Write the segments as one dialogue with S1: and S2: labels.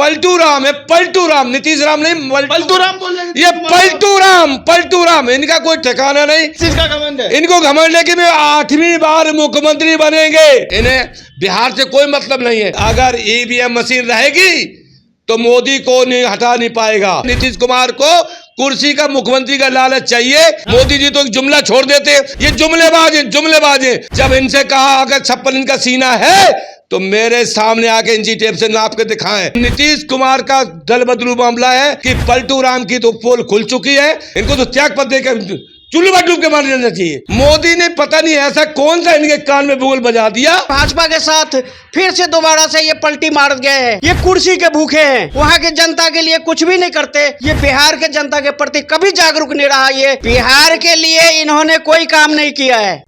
S1: पलटू राम है, पलटू राम, नीतीश राम नहीं,
S2: पलटू राम बोल रहे हैं।
S1: ये पलटू राम, इनका कोई ठिकाना नहीं।
S2: किसका घमंड है?
S1: इनको घमंड है कि वे 8वीं बार मुख्यमंत्री बनेंगे। इन्हें बिहार से कोई मतलब नहीं है। अगर ईवीएम मशीन रहेगी तो मोदी को नहीं हटा नहीं पाएगा। नीतीश कुमार को कुर्सी का, मुख्यमंत्री का लालच चाहिए। मोदी जी तो एक जुमला छोड़ देते, ये जुमलेबाज हैं। जब इनसे कहा अगर 56 इंच का सीना है तो मेरे सामने आके इंची टेप से नाप के दिखाएं। नीतीश कुमार का दल बदलू मामला है कि पलटू राम की तो पोल खुल चुकी है। इनको तो त्याग पत्र देकर चुल्लू में डूब के मार देना चाहिए। मोदी ने पता नहीं ऐसा कौन सा इनके कान में बुगल बजा दिया।
S3: भाजपा के साथ फिर से दोबारा से ये पलटी मार गए हैं। ये कुर्सी के भूखे हैं, वहाँ के जनता के लिए कुछ भी नहीं करते। ये बिहार के जनता के प्रति कभी जागरूक नहीं रहा। ये बिहार के लिए इन्होंने कोई काम नहीं किया है।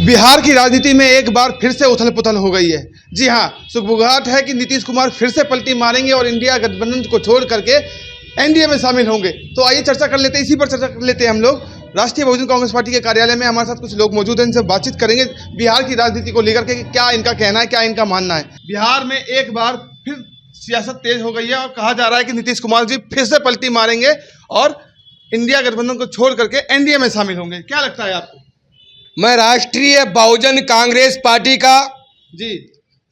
S2: बिहार की राजनीति में एक बार फिर से उथल पुथल हो गई है। जी हाँ, सुखबुगाहट है कि नीतीश कुमार फिर से पलटी मारेंगे और इंडिया गठबंधन को छोड़ करके एनडीए में शामिल होंगे। तो आइए चर्चा कर लेते हैं, इसी पर चर्चा कर लेते हैं हम लोग। राष्ट्रीय बहुजन कांग्रेस पार्टी के कार्यालय में हमारे साथ कुछ लोग मौजूद हैं, इनसे बातचीत करेंगे बिहार की राजनीति को लेकर के क्या इनका कहना है, क्या इनका मानना है। बिहार में एक बार फिर सियासत तेज हो गई है और कहा जा रहा है कि नीतीश कुमार जी फिर से पलटी मारेंगे और इंडिया गठबंधन को छोड़ करके एनडीए में शामिल होंगे। क्या लगता है आपको?
S1: मैं राष्ट्रीय बहुजन कांग्रेस पार्टी का
S2: जी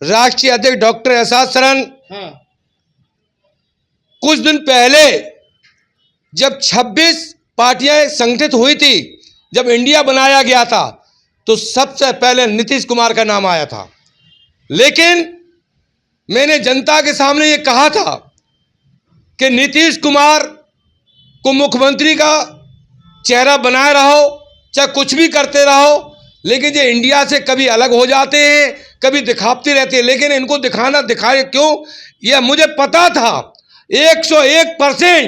S1: राष्ट्रीय अध्यक्ष डॉक्टर एहसास शरण,
S2: हाँ,
S1: कुछ दिन पहले जब 26 पार्टियां संगठित हुई थी, जब इंडिया बनाया गया था, तो सबसे पहले नीतीश कुमार का नाम आया था। लेकिन मैंने जनता के सामने ये कहा था कि नीतीश कुमार को मुख्यमंत्री का चेहरा बनाए रहो, चाहे कुछ भी करते रहो, लेकिन ये इंडिया से कभी अलग हो जाते हैं, कभी दिखाते रहते हैं। लेकिन इनको दिखाए क्यों? यह मुझे पता था 101%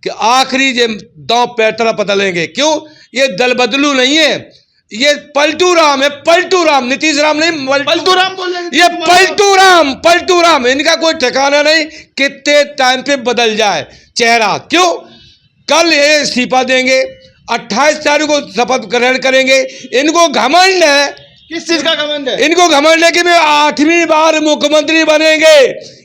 S1: कि आखिरी ये दांव पैतरा बदलेंगे। क्यों? ये दल बदलू नहीं है, ये पलटू राम है, पलटू राम, नीतीश राम नहीं,
S2: पलटू राम बोल रहे हैं।
S1: ये पलटू राम, इनका कोई ठिकाना नहीं, कितने टाइम पे बदल जाए चेहरा। क्यों? कल ये इस्तीफा देंगे, 28 तारीख को शपथ ग्रहण करेंगे। इनको घमंड है।
S2: किस चीज का घमंड है?
S1: इनको घमंड है कि वे 8वीं बार मुख्यमंत्री बनेंगे,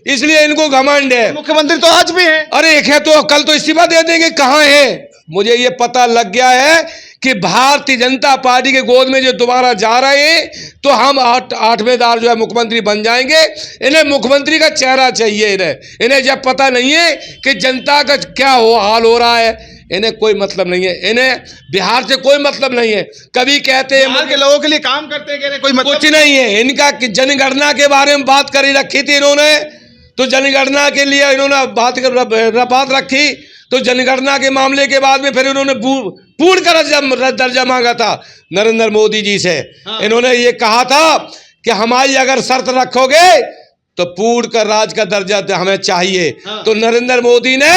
S1: इसलिए इनको घमंड है।
S2: मुख्यमंत्री तो आज भी हैं।
S1: अरे एक है तो कल तो इस्तीफा दे देंगे। कहाँ है? मुझे ये पता लग गया है कि भारतीय जनता पार्टी के गोद में जो दोबारा जा रहे हैं, तो हम 8वें बार जो है मुख्यमंत्री बन जाएंगे। इन्हें मुख्यमंत्री का चेहरा चाहिए। इन्हें जब पता नहीं है कि जनता का क्या हाल हो रहा है, इन्हें कोई मतलब नहीं है। इन्हें बिहार से कोई मतलब नहीं है। कभी कहते हैं
S2: बिहार के लोगों के लिए काम करते हैं, कोई मतलब
S1: कुछ नहीं है। इनका जनगणना के बारे में बात करी रखी थी इन्होंने, तो जनगणना के लिए इन्होंने बात रखी, तो जनगणना के मामले के बाद में फिर इन्होंने पूर्ण का दर्जा मांगा था नरेंद्र मोदी जी से।
S2: हाँ।
S1: इन्होंने ये कहा था कि हमारी अगर शर्त रखोगे तो पूर्ण का राज का दर्जा हमें चाहिए।
S2: हाँ।
S1: तो नरेंद्र मोदी ने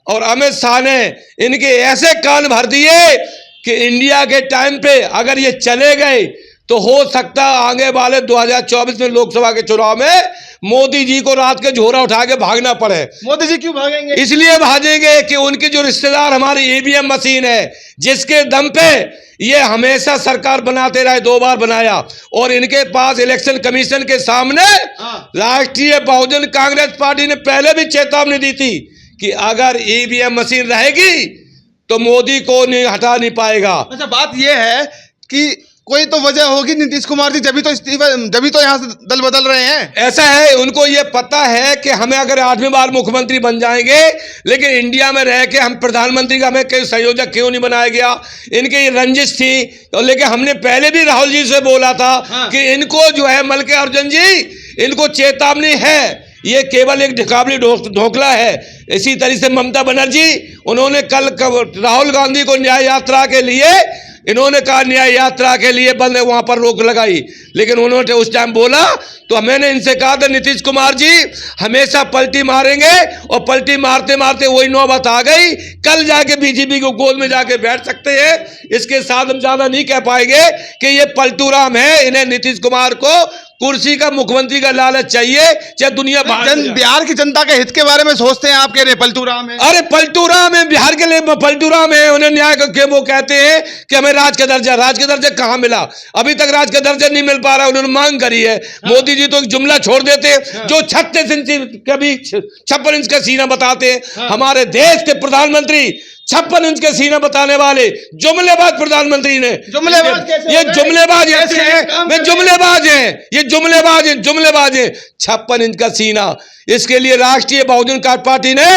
S1: और अमित शाह ने इनके ऐसे कान भर दिए कि इंडिया के टाइम पे अगर ये चले गए तो हो सकता आगे वाले 2024 में लोकसभा के चुनाव में मोदी जी को रात के झोरा उठा के भागना पड़े।
S2: मोदी जी क्यों भागेंगे?
S1: इसलिए भागेंगे कि उनके जो रिश्तेदार हमारी ईवीएम मशीन है, जिसके दम पे ये हमेशा सरकार बनाते रहे, 2 बार बनाया, और इनके पास इलेक्शन कमीशन के सामने राष्ट्रीय बहुजन कांग्रेस पार्टी ने पहले भी चेतावनी दी थी कि अगर ईवीएम मशीन रहेगी तो मोदी को नहीं हटा नहीं पाएगा।
S2: अच्छा, बात यह है कि कोई तो वजह होगी नीतीश कुमार जी, जब भी तो यहाँ से दल बदल रहे हैं।
S1: ऐसा है, उनको ये पता है कि हमें अगर 8वीं बार मुख्यमंत्री बन जाएंगे, लेकिन इंडिया में रह के हम प्रधानमंत्री का हमें कोई संयोजक क्यों नहीं बनाया गया, इनकी ये रंजिश थी। लेकिन हमने पहले भी राहुल जी से बोला था कि इनको जो है मल्लिका अर्जुन जी, इनको चेतावनी है, ये केवल एक ढिकावली ढोकला है। इसी तरह से ममता बनर्जी, उन्होंने कल राहुल गांधी को न्याय यात्रा के लिए, इन्होंने कहा न्याय यात्रा के लिए बंद, वहां पर रोक लगाई, लेकिन उन्होंने उस टाइम बोला तो मैंने इनसे कहा था नीतीश कुमार जी हमेशा पलटी मारेंगे, और पलटी मारते मारते वही नौबत आ गई। कल जाके बीजेपी को गोद में जाके बैठ सकते हैं। इसके साथ हम ज्यादा नहीं कह पाएंगे कि ये पलटू राम है, इन्हें नीतीश कुमार को कुर्सी का, मुख्यमंत्री का लालच चाहिए, चाहे दुनिया
S2: बिहार की जनता के हित के बारे में सोचते हैं, आप कह रहे हैं पलटू राम है।
S1: अरे पलटू राम है, बिहार के लिए पलटू राम है। उन्हें न्याय के वो कहते हैं कि हमें राज का दर्जा कहां मिला? अभी तक राज का दर्जा नहीं मिल पा रहा। उन्होंने मांग करी है। मोदी जी तो एक जुमला छोड़ देते, जो 36 इंच कभी 56 इंच का सीना बताते हैं। हमारे देश के प्रधानमंत्री 56 इंच के सीना बताने वाले जुमलेबाज प्रधानमंत्री ने, ये जुमलेबाज ऐसे हैं, वे जुमलेबाज हैं, ये जुमलेबाज हैं। 56 इंच का सीना, इसके लिए राष्ट्रीय बहुजन पार्टी ने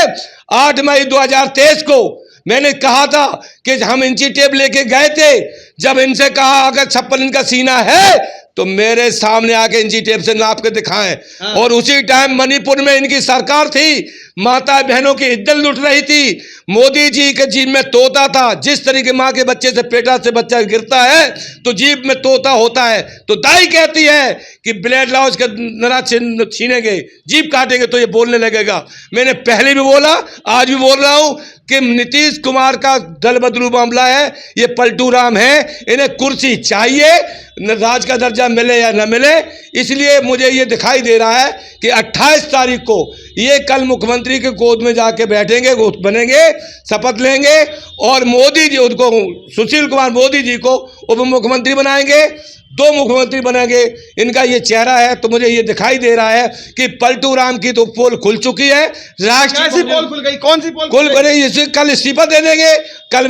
S1: 8 मई 2023 को मैंने कहा था कि हम इंची टेप लेके गए थे। जब इनसे कहा अगर 56 इंच का सीना है तो मेरे सामने आके इंची टेप से नाप के दिखाएं। और उसी टाइम मणिपुर में इनकी सरकार थी, माता बहनों की इज्जत लुट रही थी। मोदी जी के जीभ में तोता था। जिस तरीके माँ के बच्चे से पेटा से बच्चा गिरता है तो जीभ में तोता होता है, तो दाई कहती है कि ब्लेड लाओ इसके नरा छीनेंगे, जीभ काटेंगे तो ये बोलने लगेगा। मैंने पहले भी बोला, आज भी बोल रहा हूं कि नीतीश कुमार का दल बदलू मामला है, ये पलटू राम है। इन्हें कुर्सी चाहिए, राज का दर्जा मिले या न मिले। इसलिए मुझे ये दिखाई दे रहा है कि 28 तारीख को ये कल मुख्यमंत्री के गोद में जाके बैठेंगे, बनेंगे, शपथ लेंगे और मोदी जी उनको, सुशील कुमार मोदी जी को उप मुख्यमंत्री बनाएंगे। 2 मुख्यमंत्री बनेंगे। इनका ये चेहरा है, तो मुझे ये दिखाई दे रहा है कि पलटू राम की तो पोल खुल चुकी है। राष्ट्रीय
S2: पोल खुल गई, कौन सी पोल
S1: खुल गई? कल इस्तीफा दे देंगे, कल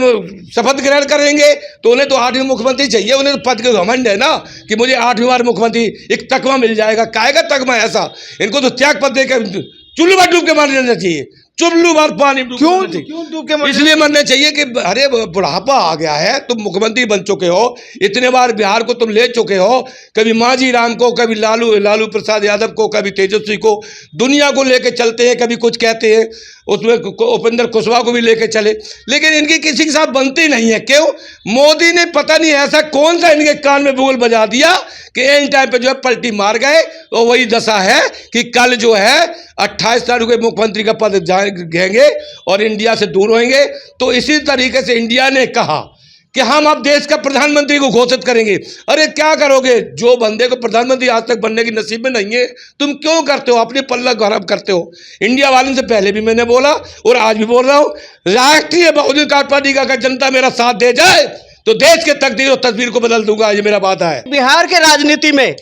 S1: शपथ ग्रहण करेंगे, तो उन्हें तो 8वीं मुख्यमंत्री चाहिए। उन्हें तो पद के घमंड है ना कि मुझे 8वीं बार मुख्यमंत्री एक तकमा मिल जाएगा। काहेगा तकमा ऐसा? इनको तो त्याग पद देकर चुल्लू बार डूब के मार देना चाहिए, चुल्लू बार पानी
S2: क्यों डूब के?
S1: इसलिए मरना चाहिए कि अरे बुढ़ापा आ गया है, तुम मुख्यमंत्री बन चुके हो, इतने बार बिहार को तुम ले चुके हो, कभी मांझी राम को, कभी लालू प्रसाद यादव को, कभी तेजस्वी को, दुनिया को लेके चलते हैं, कभी कुछ कहते हैं, उसमें उपेंद्र कुशवाहा को भी लेके चले, लेकिन इनकी किसी के साथ बनती नहीं है। क्यों? मोदी ने पता नहीं ऐसा कौन सा इनके कान में बोल बजा दिया कि एन टाइम पे जो है पलटी मार गए। तो वही दशा है कि कल जो है 28 तारीख को मुख्यमंत्री का पद जाएंगे और इंडिया से दूर होंगे। तो इसी तरीके से इंडिया ने कहा कि हम अब देश का प्रधानमंत्री को घोषित करेंगे। अरे क्या करोगे? जो बंदे को प्रधानमंत्री आज तक बनने की नसीब में नहीं है, तुम क्यों करते हो? अपनी पल्ला गरम करते हो। इंडिया वालों से पहले भी मैंने बोला और आज भी बोल रहा हूं, राष्ट्रीय बहुजन पार्टी का अगर जनता मेरा साथ दे जाए तो देश के तकदीर और तस्वीर को बदल दूंगा। ये मेरा बात है।
S3: बिहार के राजनीति में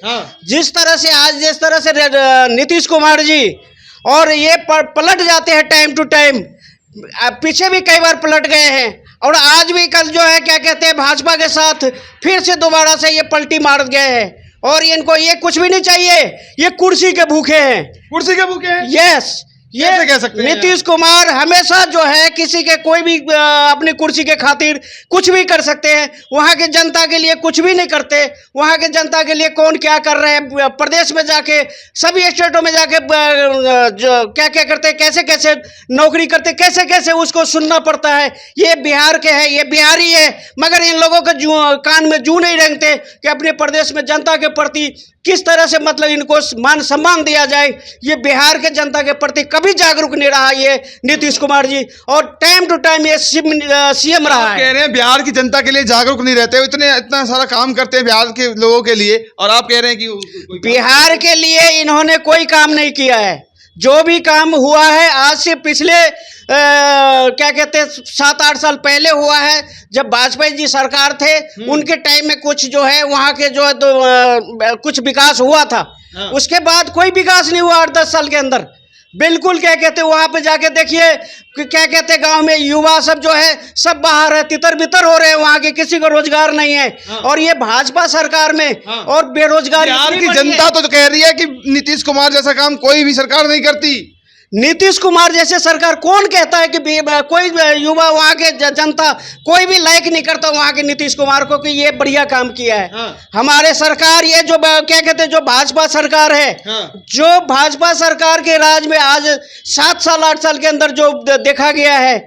S3: जिस तरह से नीतीश कुमार जी और ये पलट जाते हैं टाइम टू टाइम, पीछे भी कई बार पलट गए हैं और आज भी कल जो है क्या कहते हैं भाजपा के साथ फिर से दोबारा से ये पलटी मार गए हैं। और इनको ये कुछ भी नहीं चाहिए, ये कुर्सी के भूखे हैं।
S2: कुर्सी के भूखे हैं?
S3: यस, ये
S2: कह सकते हैं
S3: नीतीश कुमार हमेशा जो है किसी के कोई भी अपनी कुर्सी के खातिर कुछ भी कर सकते हैं। वहाँ के जनता के लिए कुछ भी नहीं करते। वहाँ के जनता के लिए कौन क्या कर रहे हैं, प्रदेश में जाके सभी स्टेटों में जाके जो क्या क्या करते हैं, कैसे कैसे नौकरी करते, कैसे कैसे उसको सुनना पड़ता है। ये बिहार के हैं, ये बिहारी है, मगर इन लोगों के कान में जू नहीं रेंगते कि अपने प्रदेश में जनता के प्रति किस तरह से मतलब इनको मान सम्मान दिया जाए। ये बिहार के जनता के प्रति कभी जागरूक नहीं रहा ये नीतीश कुमार जी, और टाइम टू टाइम ये सीएम रहा है।
S2: कह रहे हैं बिहार की जनता के लिए जागरूक नहीं रहते, इतना सारा काम करते हैं बिहार के लोगों के लिए, और आप कह रहे हैं कि
S3: बिहार के लिए इन्होंने कोई काम नहीं किया है। जो भी काम हुआ है आज से पिछले क्या कहते हैं 7-8 साल पहले हुआ है, जब वाजपेयी जी सरकार थे उनके टाइम में कुछ जो है वहाँ के जो है तो कुछ विकास हुआ था। उसके बाद कोई विकास नहीं हुआ 8-10 साल के अंदर। बिल्कुल क्या कहते हैं वहाँ पे जाके देखिए क्या कहते हैं गांव में युवा सब जो है सब बाहर है, तितर बितर हो रहे हैं, वहाँ के किसी को रोजगार नहीं है। और ये भाजपा सरकार में और बेरोजगारी,
S2: बिहार की जनता तो कह रही है कि नीतीश कुमार जैसा काम कोई भी सरकार नहीं करती।
S3: नीतीश कुमार जैसे सरकार कौन कहता है कि कोई युवा वहाँ के जनता कोई भी लाइक नहीं करता वहाँ के नीतीश कुमार को कि ये बढ़िया काम किया है। हमारे सरकार ये जो क्या कहते हैं जो भाजपा सरकार है, जो भाजपा सरकार के राज में आज 7 साल 8 साल के अंदर जो देखा गया है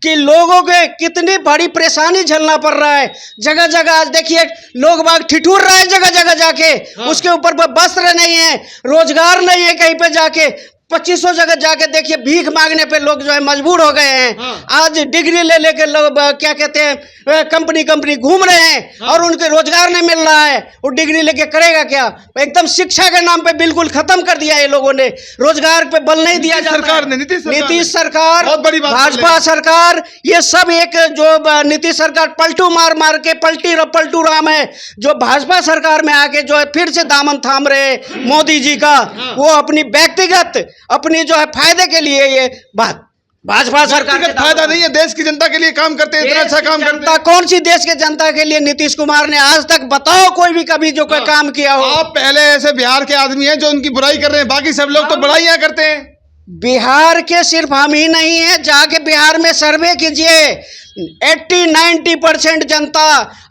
S3: कि लोगों के कितनी बड़ी परेशानी झेलना पड़ रहा है। जगह जगह आज देखिए लोग बाग ठिठुर रहे हैं जगह जगह जाके। उसके ऊपर वस्त्र नहीं है, रोजगार नहीं है, कहीं पे जाके 2500 जगह जाके देखिए, भीख मांगने पे लोग जो है मजबूर हो गए हैं।
S2: हाँ।
S3: आज डिग्री ले लेके लोग क्या कहते हैं कंपनी घूम रहे हैं।
S2: हाँ।
S3: और उनके रोजगार नहीं मिल रहा है। वो डिग्री लेके करेगा क्या? एकदम शिक्षा के नाम पे बिल्कुल खत्म कर दिया है लोगों ने, रोजगार पे बल नहीं दिया जाता
S2: सरकार ने,
S3: नीतीश सरकार,
S2: बहुत बड़ी बात
S3: भाजपा सरकार, ये सब एक जो नीतीश सरकार पलटू मार के पलटू राम है, जो भाजपा सरकार में आके जो है फिर से दामन थाम रहे मोदी जी का। वो अपनी व्यक्तिगत अपनी जो है फायदे के लिए ये बात भाजपा सरकार
S2: व्यक्तिगत फायदा नहीं है, देश की जनता के लिए काम करते हैं, इतना अच्छा काम करते हैं।
S3: कौन सी देश के जनता के लिए नीतीश कुमार ने आज तक बताओ कोई भी कभी जो कोई काम किया हो?
S2: आप पहले ऐसे बिहार के आदमी हैं जो उनकी बुराई कर रहे हैं, बाकी सब लोग तो बड़ाइयां करते हैं।
S3: बिहार के सिर्फ हम ही नहीं है, जाके बिहार में सर्वे कीजिए, 80-90% जनता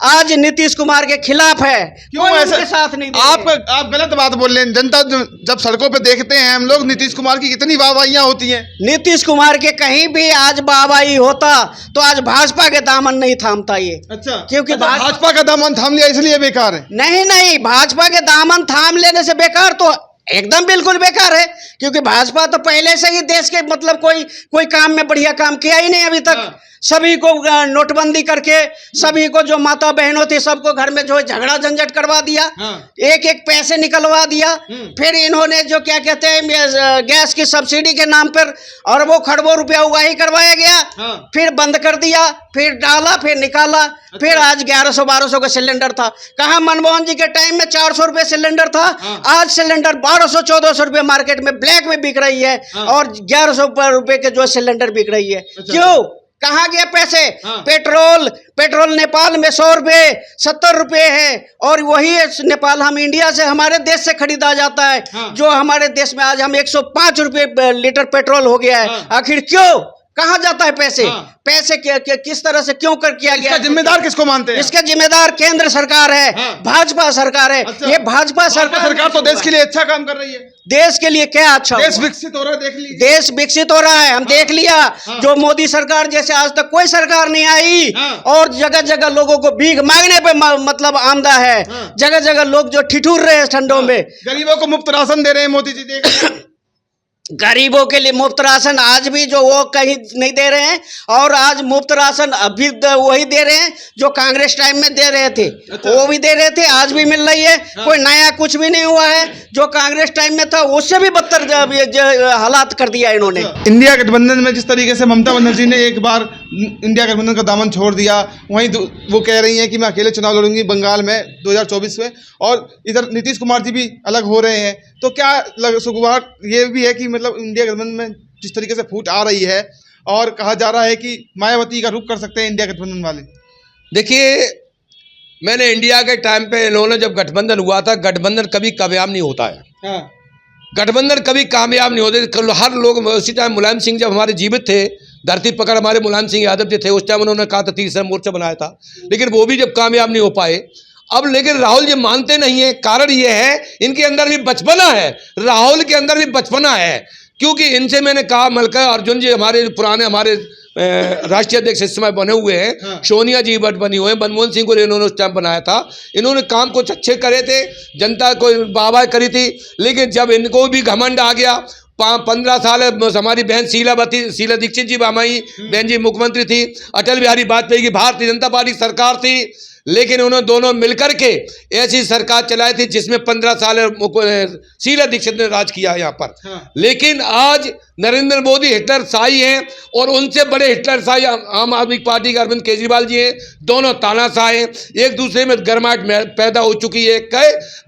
S3: आज नीतीश कुमार के खिलाफ है।
S2: क्यों
S3: कोई
S2: ऐसा?
S3: उनके साथ नहीं दे रहे।
S2: आप गलत बात बोल रहे हैं। जनता जब सड़कों पे देखते हैं हम लोग नीतीश कुमार की कितनी वाहवाहियां होती हैं।
S3: नीतीश कुमार के कहीं भी आज वाहवाही होता तो आज भाजपा के दामन नहीं थामता ये।
S2: अच्छा,
S3: क्योंकि
S2: भाजपा का दामन थाम लिया इसलिए बेकार है।
S3: नहीं, भाजपा के दामन थाम लेने से बेकार तो एकदम बिल्कुल बेकार है, क्योंकि भाजपा तो पहले से ही देश के मतलब कोई काम में बढ़िया काम किया ही नहीं अभी तक।
S2: हाँ।
S3: सभी को नोटबंदी करके सभी को जो माता बहनों थी सबको घर में जो है झगड़ा झंझट करवा दिया।
S2: हाँ।
S3: एक पैसे निकलवा दिया। फिर इन्होंने जो क्या कहते हैं गैस की सब्सिडी के नाम पर अरबों खरबों रुपया उगाही करवाया गया।
S2: हाँ।
S3: फिर बंद कर दिया, फिर डाला, फिर निकाला। फिर आज 1100-1200 का सिलेंडर था। कहाँ मनमोहन जी के टाइम में 400 रुपये सिलेंडर था।
S2: हाँ।
S3: आज सिलेंडर 1200-1400 रुपये मार्केट में ब्लैक में बिक रही है।
S2: हाँ।
S3: और 1100 रुपये के जो सिलेंडर बिक रही है।
S2: अच्छा।
S3: क्यों? कहाँ गया पैसे?
S2: हाँ।
S3: पेट्रोल नेपाल में 100 रुपये 70 रुपये है, और वही नेपाल हम इंडिया से हमारे देश से खरीदा जाता है।
S2: हाँ।
S3: जो हमारे देश में आज हम 105 रुपये लीटर पेट्रोल हो गया है।
S2: हाँ।
S3: आखिर क्यों? कहाँ जाता है पैसे?
S2: हाँ।
S3: पैसे किस तरह से क्यों किया गया?
S2: इसका जिम्मेदार किसको मानते हैं?
S3: इसका जिम्मेदार केंद्र सरकार है।
S2: हाँ।
S3: भाजपा सरकार है।
S2: अच्छा।
S3: ये भाजपा सरकार
S2: तो देश के लिए अच्छा काम कर रही है।
S3: देश के लिए क्या अच्छा
S2: देश
S3: हुआ?
S2: विकसित हो रहा है, देख लीजिए।
S3: देश विकसित हो रहा है, हम देख लिया। जो मोदी सरकार जैसे आज तक कोई सरकार नहीं आई।
S2: हाँ।
S3: और जगह जगह लोगों को भीख मांगने पे मतलब आमदा है।
S2: हाँ।
S3: जगह जगह लोग जो ठिठुर रहे हैं ठंडों में।
S2: गरीबों को मुफ्त राशन दे रहे हैं मोदी जी, देख
S3: गरीबों के लिए मुफ्त राशन आज भी जो वो कहीं नहीं दे रहे हैं, और आज मुफ्त राशन अभी वही दे रहे हैं जो कांग्रेस टाइम में दे रहे थे।
S2: अच्छा।
S3: वो भी दे रहे थे, आज भी मिल रही है। कोई नया कुछ भी नहीं हुआ है। जो कांग्रेस टाइम में था उससे भी बदतर हालात कर दिया इन्होंने।
S2: इंडिया गठबंधन में जिस तरीके से ममता बनर्जी ने एक बार इंडिया गठबंधन का दामन छोड़ दिया, वहीं वो कह रही हैं कि मैं अकेले चुनाव लड़ूंगी बंगाल में 2024 में, और इधर नीतीश कुमार जी भी अलग हो रहे हैं। तो क्या सुगबुगाहट ये भी है कि मतलब इंडिया गठबंधन में जिस तरीके से फूट आ रही है, और कहा जा रहा है कि मायावती का रुख कर सकते हैं इंडिया गठबंधन वाले?
S1: देखिए, मैंने इंडिया के टाइम पे इन्होंने जब गठबंधन हुआ था, गठबंधन कभी कामयाब नहीं होता है।
S2: हाँ।
S1: गठबंधन कभी कामयाब नहीं होते। हर लोग, उसी टाइम मुलायम सिंह जब हमारे जीवित थे, धरती पकड़ हमारे मुलायम सिंह यादव जी थे, उस टाइम उन्होंने कहा था तीसरा मोर्चा बनाया था, लेकिन वो भी जब कामयाब नहीं हो पाए। अब लेकिन राहुल जी मानते नहीं है। कारण ये है इनके अंदर भी बचपना है, राहुल के अंदर भी बचपना है। क्योंकि इनसे मैंने कहा, मल्लिका अर्जुन जी हमारे पुराने हमारे राष्ट्रीय अध्यक्ष इस समय बने हुए हैं।
S2: हाँ।
S1: सोनिया जी बट बनी हुए हैं, मनमोहन सिंह को इन्होंने उस टाइम बनाया था। इन्होंने काम कुछ अच्छे करे थे, जनता को वाहवाही करी थी। लेकिन जब इनको भी घमंड आ गया, 15 साल हमारी बहन शीला दीक्षित जी हमारी बहन जी मुख्यमंत्री थी, अटल बिहारी वाजपेयी की भारतीय जनता पार्टी सरकार थी, लेकिन उन्होंने दोनों मिलकर के ऐसी सरकार चलाई थी जिसमें 15 साल शीला दीक्षित ने राज किया यहाँ पर।
S2: हाँ।
S1: लेकिन आज नरेंद्र मोदी हिटलर शाही हैं, और उनसे बड़े हिटलर शाही आम आदमी पार्टी के अरविंद केजरीवाल जी हैं। दोनों तानाशाह हैं, एक दूसरे में गर्माहट पैदा हो चुकी है।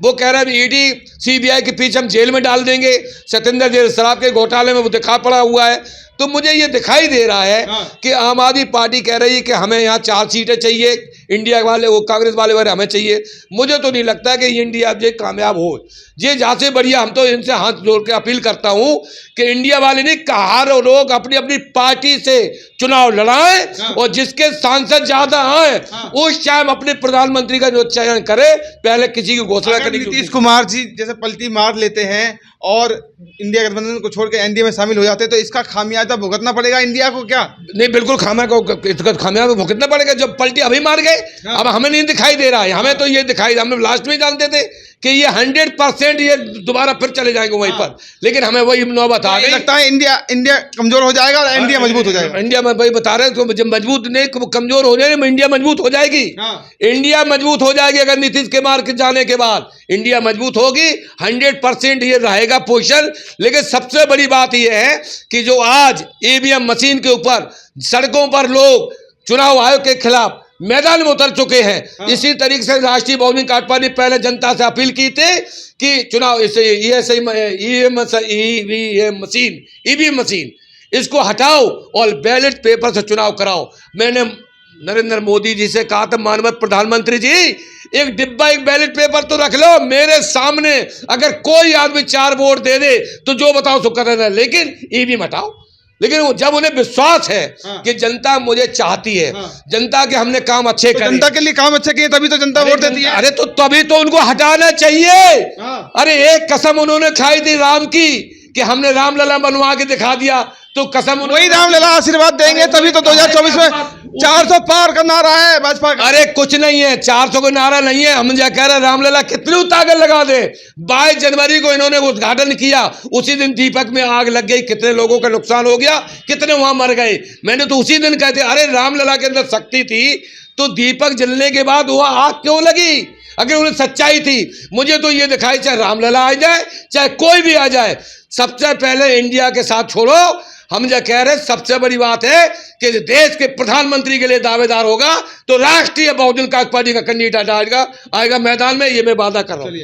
S1: वो कह रहे हैं ईडी सीबीआई के पीछे हम जेल में डाल देंगे। सत्येंद्र जैन शराब के घोटाले में वो दिखा पड़ा हुआ है। तो मुझे ये दिखाई दे रहा है कि आम आदमी पार्टी कह रही है कि हमें यहाँ 4 सीटें चाहिए, इंडिया वाले वो कांग्रेस वाले हमें चाहिए। मुझे तो नहीं लगता कि इंडिया जो कामयाब हो। ये जहाँ से बढ़िया, हम तो इनसे हाथ जोड़ के अपील करता हूँ कि इंडिया वाले नहीं, हर लोग अपनी अपनी पार्टी से चुनाव लड़ाएं, और जिसके सांसद ज्यादा आए उस टाइम अपने प्रधानमंत्री का जो चयन करे। पहले किसी की घोषणा करने की।
S2: नीतीश कुमार जी जैसे पलटी मार लेते हैं और इंडिया गठबंधन को छोड़ के एनडीए में शामिल हो जाते हैं, तो इसका खामियाजा भुगतना पड़ेगा इंडिया को क्या?
S1: नहीं, बिल्कुल खामियाजा भुगतना पड़ेगा। जब पलटी अभी मार गए, अब हमें नहीं दिखाई दे रहा है। हमें तो ये दिखाई, हम लास्ट में जानते थे कि ये 100% ये दोबारा फिर चले जाएंगे वहीं पर, लेकिन हमें वही नौबत आ गई।
S2: लगता है इंडिया कमजोर हो जाएगा और इंडिया मजबूत हो जाएगा।
S1: इंडिया में वही बता रहे हैं, तो जब मजबूत नहीं कमजोर हो जाएगी, इंडिया मजबूत हो जाएगी। इंडिया मजबूत हो जाएगी अगर नीतीश कुमार के जाने के बाद इंडिया मजबूत होगी, 100% ये रहेगा पोजीशन। लेकिन सबसे बड़ी बात ये है कि जो आज ईवीएम मशीन के ऊपर सड़कों पर लोग चुनाव आयोग के खिलाफ मैदान में उतर चुके हैं, इसी तरीके से राष्ट्रीय बहुजन पार्टी ने पहले जनता से अपील की थी कि चुनाव ईवीएम मशीन इसको हटाओ और बैलेट पेपर से चुनाव कराओ। मैंने नरेंद्र मोदी जी से कहा था, माननीय प्रधानमंत्री जी, एक डिब्बा एक बैलेट पेपर तो रख लो मेरे सामने, अगर कोई आदमी 4 वोट दे दे तो जो बताओ सो कर देना, लेकिन ईवीएम हटाओ। लेकिन जब उन्हें विश्वास है कि जनता मुझे चाहती है, जनता के हमने काम अच्छे करे,
S2: जनता के लिए काम अच्छे किए तभी तो जनता वोट देती है।
S1: अरे तो तभी तो उनको हटाना चाहिए। अरे एक कसम उन्होंने खाई थी राम की कि हमने रामलला बनवा के दिखा दिया, तो कसम
S2: वही रामलला आशीर्वाद देंगे तभी तो 2024 में 400 पार का नारा है भाजपा का।
S1: अरे कुछ नहीं है, 400 का नारा नहीं है। हम क्या कह रहे हैं, रामलला कितनी ताकत लगा दे। 22 जनवरी को इन्होंने उद्घाटन किया, उसी दिन दीपक में आग लग गई, कितने लोगों का नुकसान हो गया, कितने वहां मर गए। मैंने तो उसी दिन कहते, अरे रामलला के अंदर शक्ति थी तो दीपक जलने के बाद वह आग क्यों लगी? अगर उन्हें सच्चाई थी, मुझे तो ये दिखाई, चाहे रामलला आ जाए चाहे कोई भी आ जाए, सबसे पहले इंडिया के साथ छोड़ो। हम जो कह रहे हैं, सबसे बड़ी बात है कि देश के प्रधानमंत्री के लिए दावेदार होगा तो राष्ट्रीय बहुजन पार्टी का कैंडिडेट आएगा मैदान में, ये मैं वादा कर रहा हूं।